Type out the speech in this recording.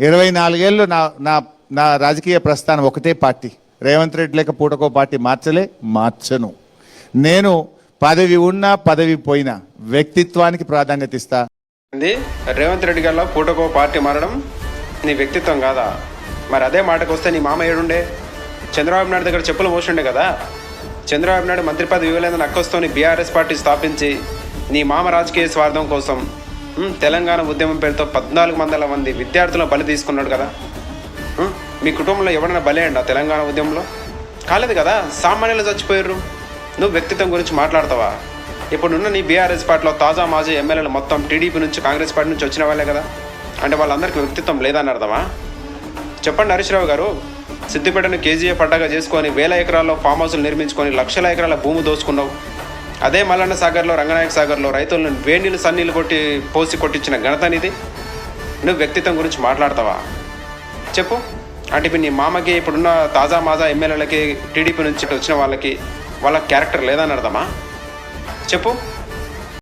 24 ఏళ్ళు నా నా నా రాజకీయ ప్రస్థానం ఒకటే పార్టీ. రేవంత్ రెడ్డి లేక పూటకో పార్టీ మార్చను. నేను పదవి ఉన్నా పదవి పోయినా వ్యక్తిత్వానికి ప్రాధాన్యత ఇస్తా. రేవంత్ రెడ్డి గారిలో పూటకో పార్టీ మారడం నీ వ్యక్తిత్వం కాదా? మరి అదే మాటకు వస్తే నీ మామ ఏడుండే? చంద్రబాబు నాయుడు దగ్గర చెప్పులు మోసుండే కదా. చంద్రబాబు నాయుడు మంత్రి పదవి ఇవ్వలేదని అక్కస్తోని బీఆర్ఎస్ పార్టీ స్థాపించి నీ మామ రాజకీయ స్వార్థం కోసం తెలంగాణ ఉద్యమం పేరుతో 1400 మంది విద్యార్థులను బలి తీసుకున్నాడు కదా. మీ కుటుంబంలో ఎవరైనా బలి అయ్యండి ఆ తెలంగాణ ఉద్యమంలో? కాలేదు కదా, సామాన్యులు చచ్చిపోయారు. నువ్వు వ్యక్తిత్వం గురించి మాట్లాడతావా? ఇప్పుడున్న నీ బీఆర్ఎస్ పార్టీలో తాజా మాజీ ఎమ్మెల్యేలు మొత్తం టీడీపీ నుంచి కాంగ్రెస్ పార్టీ నుంచి వచ్చిన వాళ్ళే కదా. అంటే వాళ్ళందరికీ వ్యక్తిత్వం లేదని అర్థమా? చెప్పండి హరీష్ రావు గారు. సిద్దిపేటను కేజీఎఫ్ అడ్డాగా చేసుకొని 1000 ఎకరాల్లో ఫామ్ హౌస్లు నిర్మించుకొని లక్షల ఎకరాల భూమి దోచుకున్నావు. అదే మల్లన్న సాగర్లో రంగనాయక సాగర్లో రైతులను వేణీళ్ళు సన్నీళ్ళు పోసి కొట్టించిన ఘనత నీది. నువ్వు వ్యక్తిత్వం గురించి మాట్లాడతావా? చెప్పు. అంటే ఇప్పుడు నీ మామకి ఇప్పుడున్న తాజా మాజా ఎమ్మెల్యేలకి టీడీపీ నుంచి వచ్చిన వాళ్ళ క్యారెక్టర్ లేదని అర్థమా? చెప్పు.